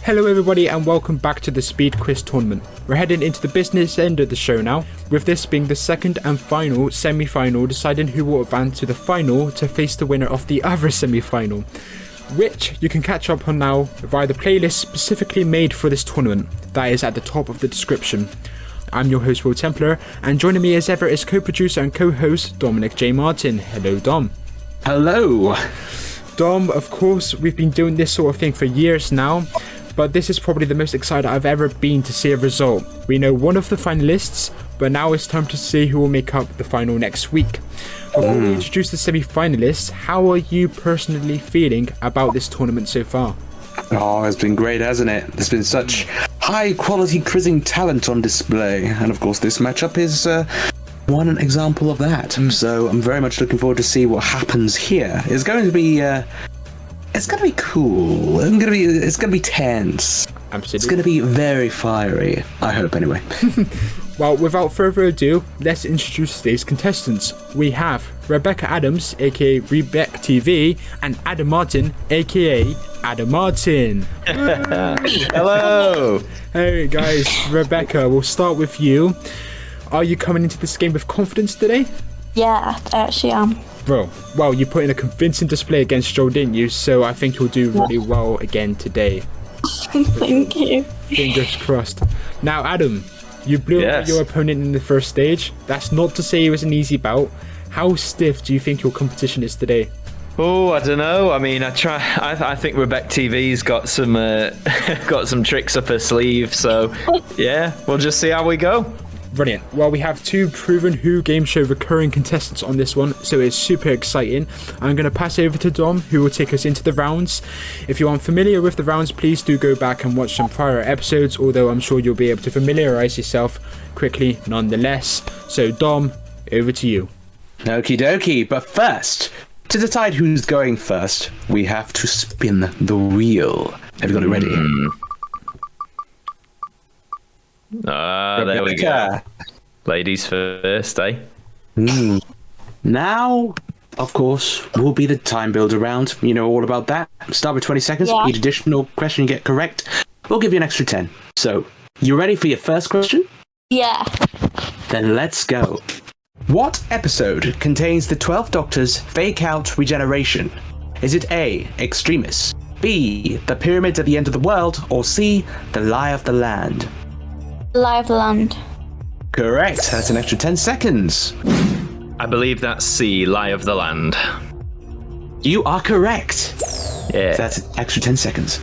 Hello everybody and welcome back to the Speed Quiz Tournament. We're heading into the business end of the show now, with this being the second and final semi-final deciding who will advance to the final to face the winner of the other semi-final, which you can catch up on now via the playlist specifically made for this tournament that is at the top of the description. I'm your host Will Templar, and joining me as ever is co-producer and co-host Dominic J. Martyn. Hello Dom. Hello. Dom, of course, we've been doing this sort of thing for years now, but this is probably the most excited I've ever been to see a result. We know one of the finalists, but now it's time to see who will make up the final next week. Before we introduce the semi-finalists, how are you personally feeling about this tournament so far? Oh, it's been great, hasn't it? There's been such high-quality quizzing talent on display, and of course this matchup is one example of that. So I'm very much looking forward to see what happens here. It's going to be cool. It's gonna be tense. Absolutely. It's gonna be very fiery. I hope, anyway. Well, without further ado, let's introduce today's contestants. We have Rebecca Adams, aka Rebecca TV, and Adam Martyn, aka Adam Martyn. Hello. Hey guys, Rebecca, we'll start with you. Are you coming into this game with confidence today? Yeah, I actually am. Bro, well, you put in a convincing display against Joe, didn't you? So I think you'll do really well again today. Thank you. Fingers crossed. Now, Adam, you blew up your opponent in the first stage. That's not to say it was an easy bout. How stiff do you think your competition is today? Oh, I don't know. I mean, I think Rebecca TV's got some got some tricks up her sleeve. So yeah, we'll just see how we go. Brilliant. Well, we have two proven Who Game Show recurring contestants on this one, so it's super exciting. I'm going to pass over to Dom, who will take us into the rounds. If you aren't familiar with the rounds, please do go back and watch some prior episodes, although I'm sure you'll be able to familiarise yourself quickly nonetheless. So Dom, over to you. Okie dokie, but first, to decide who's going first, we have to spin the wheel. Have you got it ready? There we go. Ladies first, eh? Now, of course, will be the time builder round. You know all about that. Start with 20 seconds. Yeah. Each additional question you get correct, we'll give you an extra 10. So, you ready for your first question? Yeah. Then let's go. What episode contains the 12 Doctors fake-out regeneration? Is it A, Extremis, B, The Pyramids at the End of the World, or C, The Lie of the Land? Live land. Correct. That's an extra 10 seconds. I believe that's C, Lie of the Land. You are correct. Yeah. So that's an extra 10 seconds.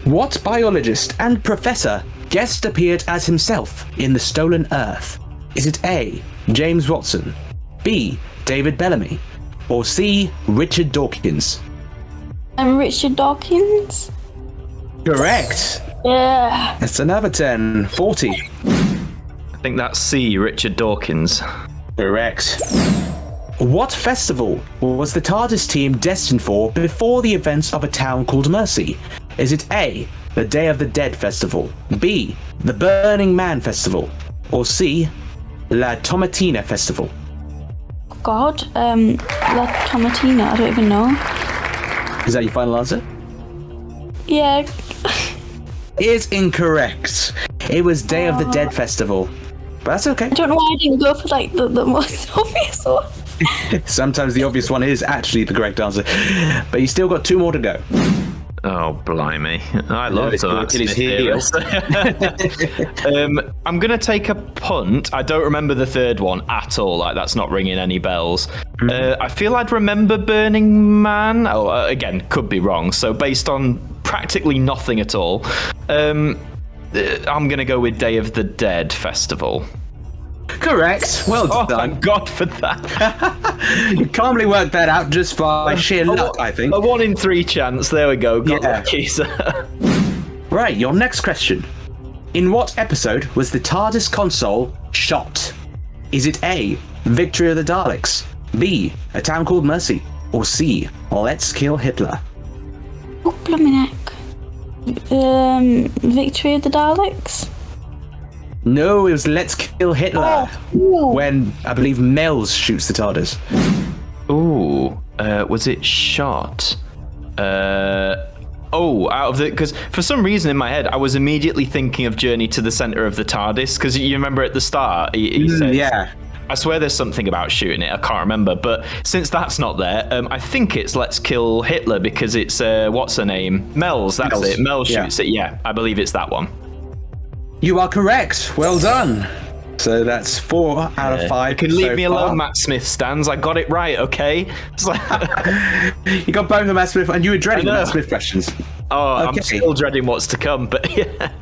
What biologist and professor guest appeared as himself in The Stolen Earth? Is it A, James Watson, B, David Bellamy, or C, Richard Dawkins? Richard Dawkins? Correct. Yeah. That's another 10. 40. I think that's C, Richard Dawkins. Correct. What festival was the TARDIS team destined for before the events of A Town Called Mercy? Is it A, the Day of the Dead Festival, B, the Burning Man Festival, or C, La Tomatina Festival? God, La Tomatina, I don't even know. Is that your final answer? Yeah. Is incorrect. It was Day of the Dead Festival. But that's okay. I don't know why I didn't go for like the most obvious one. Sometimes the obvious one is actually the correct answer. But you still got 2 more to go. Oh, blimey. I love that. Achilles heel. I'm going to take a punt. I don't remember the third one at all. Like, that's not ringing any bells. I feel I'd remember Burning Man. Oh, again, could be wrong. So based on practically nothing at all, I'm going to go with Day of the Dead Festival. Correct. Well done. Thank God for that. You calmly worked that out just by sheer luck, I think. A 1 in 3 chance. There we go. Got Yeah. lucky, sir. Right, your next question. In what episode was the TARDIS console shot? Is it A, Victory of the Daleks, B, A Town Called Mercy, or C, Let's Kill Hitler? Oh, blooming heck. Victory of the Daleks? No, it was Let's Kill Hitler. Oh. When, I believe, Mel's shoots the TARDIS. Ooh, was it shot? out of the, because for some reason in my head I was immediately thinking of Journey to the Center of the TARDIS, because you remember at the start he said, yeah. I swear there's something about shooting it. I can't remember, but since that's not there, I think it's Let's Kill Hitler, because it's what's her name? Mel's. That's it. Mel shoots it. Yeah, I believe it's that one. You are correct. Well done. So that's 4 out of 5. You can leave me alone, Matt Smith stands. I got it right, okay? It's like... You got both of Matt Smith, and you were dreading the Matt Smith questions. Oh, okay. I'm still dreading what's to come, but yeah.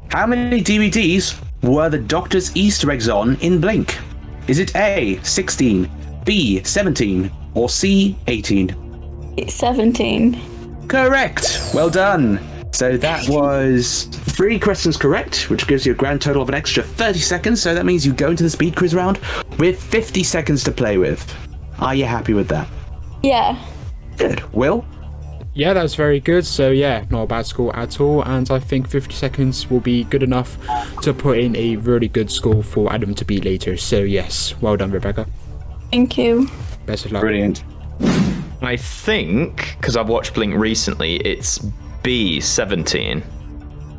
How many DVDs were the Doctor's Easter eggs on in Blink? Is it A, 16, B, 17, or C, 18? It's 17. Correct. Well done. So that was 3 questions correct, which gives you a grand total of an extra 30 seconds. So that means you go into the speed quiz round with 50 seconds to play with. Are you happy with that? Yeah. Good. Will? Yeah, that's very good. So yeah, not a bad score at all. And I think 50 seconds will be good enough to put in a really good score for Adam to beat later. So yes, well done, Rebecca. Thank you. Best of luck. Brilliant. I think, because I've watched Blink recently, it's B, 17.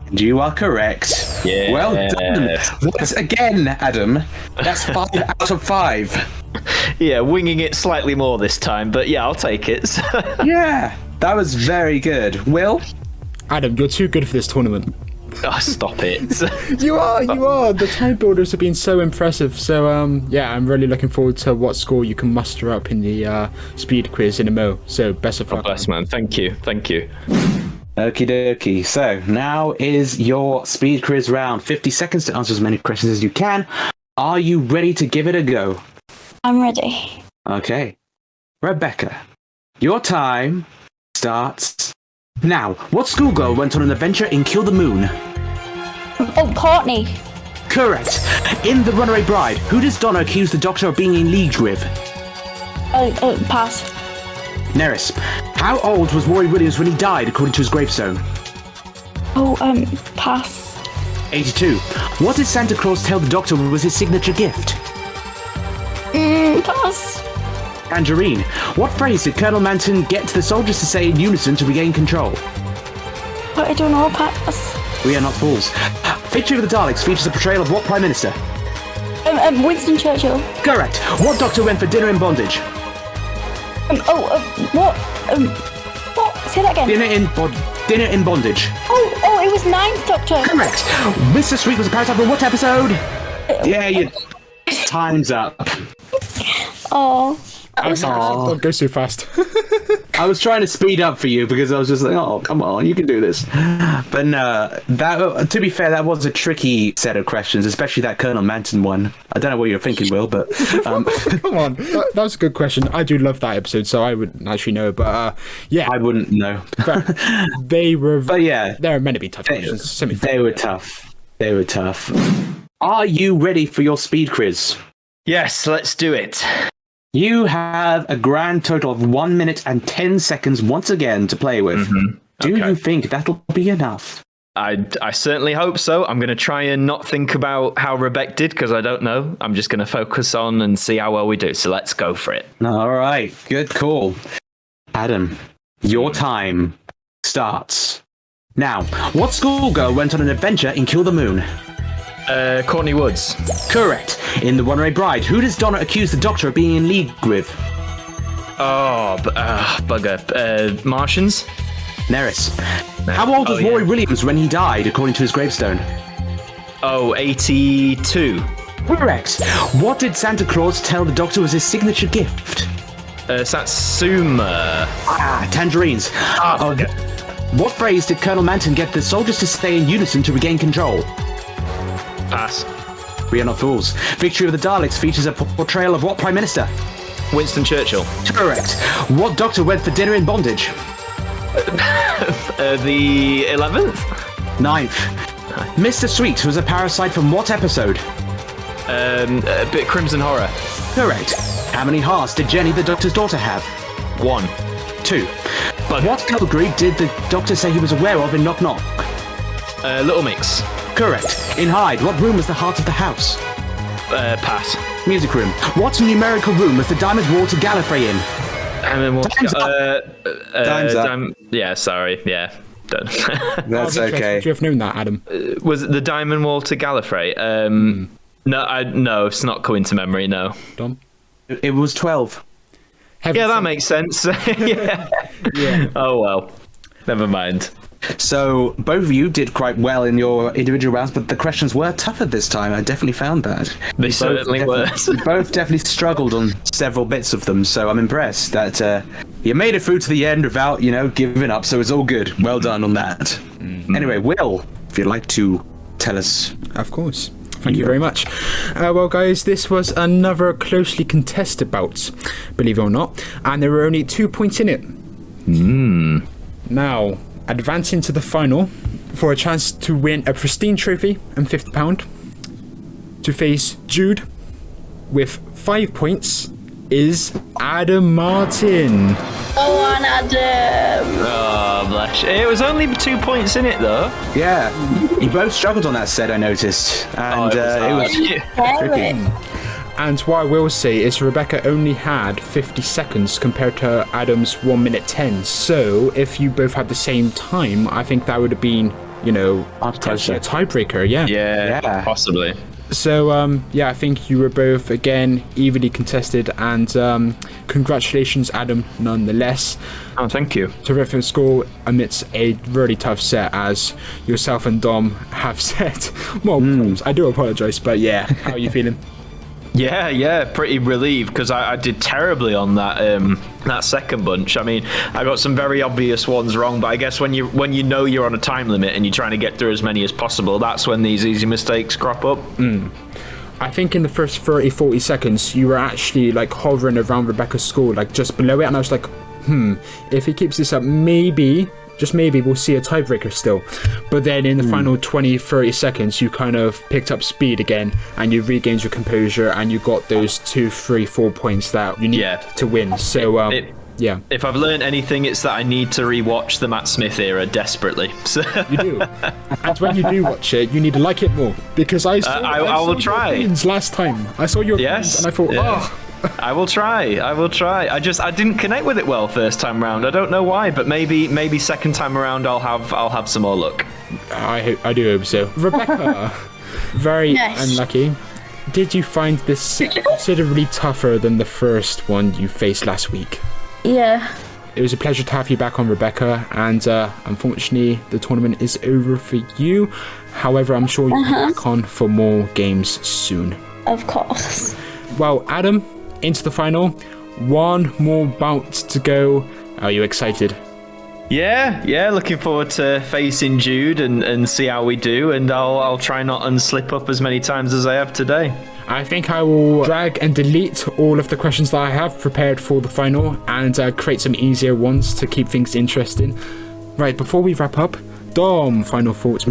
And you are correct. Yeah. Well done. Once again, Adam, that's 5 out of 5. Yeah, winging it slightly more this time, but yeah, I'll take it. Yeah, that was very good. Will? Adam, you're too good for this tournament. Oh, stop it. You are. The time builders have been so impressive. So, yeah, I'm really looking forward to what score you can muster up in the speed quiz in a mo. So, best of luck. God bless, man. Thank you. Okie dokie. So, now is your speed quiz round. 50 seconds to answer as many questions as you can. Are you ready to give it a go? I'm ready. Okay. Rebecca, your time starts now. What schoolgirl went on an adventure in Kill the Moon? Oh, Courtney. Correct. In The Runaway Bride, who does Donna accuse the Doctor of being in league with? Pass. Neris. How old was Roy Williams when he died, according to his gravestone? Pass. 82. What did Santa Claus tell the Doctor was his signature gift? Pass. Tangerine. What phrase did Colonel Martyn get the soldiers to say in unison to regain control? I don't know, pass. We are not fools. Victory of the Daleks features a portrayal of what Prime Minister? Winston Churchill. Correct. What Doctor went for dinner in bondage? What? What? Say that again. Dinner in bondage. Oh, it was Ninth Doctor. Correct. Mr. Sweet was a parasite for what episode? Yeah, time's up. Oh. Don't go so fast. I was trying to speed up for you because I was just like, oh, come on, you can do this. But no, to be fair, that was a tricky set of questions, especially that Colonel Martyn one. I don't know what you're thinking, Will, but... Come on, that was a good question. I do love that episode, so I wouldn't actually know, but yeah. I wouldn't know. They were... But yeah. They were meant to be tough questions. They were tough. Are you ready for your speed quiz? Yes, let's do it. You have a grand total of 1 minute and 10 seconds once again to play with. Mm-hmm. Do you think that'll be enough? I certainly hope so. I'm going to try and not think about how Rebecca did because I don't know. I'm just going to focus on and see how well we do. So let's go for it. All right. Good call. Adam, your time starts now. What schoolgirl went on an adventure in Kill the Moon? Courtney Woods. Correct. In The Runaway Bride, who does Donna accuse the Doctor of being in league with? Oh, bugger. Martians? Neris. No. How old was Roy Williams when he died, according to his gravestone? 82. Correct. What did Santa Claus tell the Doctor was his signature gift? Satsuma. Tangerines. Okay. What phrase did Colonel Martyn get the soldiers to say in unison to regain control? Pass. We are not fools. Victory of the Daleks features a portrayal of what Prime Minister? Winston Churchill. Correct. What Doctor went for dinner in bondage? The 11th? 9th. Mr. Sweet was a parasite from what episode? A bit Crimson Horror. Correct. How many hearts did Jenny, the Doctor's daughter, have? 1. 2. What category did the Doctor say he was aware of in Knock Knock? Little Mix. Correct. In Hyde, what room was the heart of the house? Pass. Music room. What numerical room was the Diamond Wall to Gallifrey in? Time's up. Yeah, sorry. Yeah. Done. That's okay. Would you have known that, Adam? Was it the Diamond Water Gallifrey? No, it's not coming to memory. No. Dom? It was 12. Yeah, that makes sense. Yeah. Oh well. Never mind. So both of you did quite well in your individual rounds, but the questions were tougher this time. I definitely found that. They certainly were. You both definitely struggled on several bits of them, so I'm impressed that you made it through to the end without, giving up, so it's all good. Well done on that. Mm-hmm. Anyway, Will, if you'd like to tell us. Of course. Thank you very much. Well, guys, this was another closely contested bout, believe it or not, and there were only 2 points in it. Now, advancing to the final for a chance to win a pristine trophy and £50 to face Jude with 5 points is Adam Martyn. Go on, Adam. Oh, bless you. It was only 2 points in it, though. Yeah, you both struggled on that set, I noticed, and it was tricky. And what I will say is Rebecca only had 50 seconds compared to Adam's 1 minute 10. So if you both had the same time, I think that would have been, potentially a tiebreaker. Yeah, possibly. So, I think you were both, again, evenly contested. And congratulations, Adam, nonetheless. Oh, thank you. Terrific score amidst a really tough set, as yourself and Dom have said. Well, I do apologise, but yeah, how are you feeling? Yeah, pretty relieved because I did terribly on that second bunch. I mean, I got some very obvious ones wrong, but I guess when you know you're on a time limit and you're trying to get through as many as possible, that's when these easy mistakes crop up. I think in the first 30-40 seconds, you were actually like hovering around Rebecca's score, like just below it, and I was like, if he keeps this up, maybe, just maybe, we'll see a tiebreaker still. But then in the final 20-30 seconds, you kind of picked up speed again, and you regained your composure, and you got those 2, 3, 4 points that you need to win. So, yeah. If I've learned anything, it's that I need to rewatch the Matt Smith era desperately. So. You do. And when you do watch it, you need to like it more, because I will try. Last time I saw your opinions, and I thought, I will try. I didn't connect with it well first time round. I don't know why, but maybe second time around I'll have some more luck. I do hope so. Rebecca, very unlucky. Did you find this considerably tougher than the first one you faced last week? Yeah. It was a pleasure to have you back on, Rebecca, and unfortunately the tournament is over for you. However, I'm sure you'll be back on for more games soon. Of course. Well, Adam, into the final. One more bout to go. Are you excited? Yeah, looking forward to facing Jude and see how we do, and I'll try not and slip up as many times as I have today. I think I will drag and delete all of the questions that I have prepared for the final and create some easier ones to keep things interesting. Right, before we wrap up, Dom, final thoughts?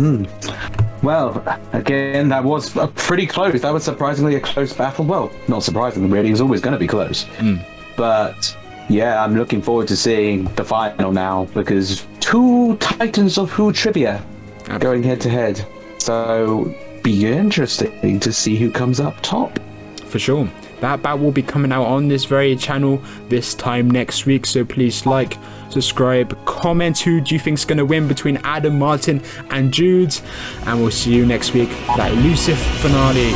Well, again, that was pretty close. That was surprisingly a close battle. Well, not surprisingly, really. It was always going to be close. But, yeah, I'm looking forward to seeing the final now, because 2 titans of Who trivia going head-to-head. So, be interesting to see who comes up top. For sure. That bout will be coming out on this very channel this time next week, so please like, subscribe, comment who do you think is going to win between Adam, Martyn and Jude, and we'll see you next week for that elusive finale.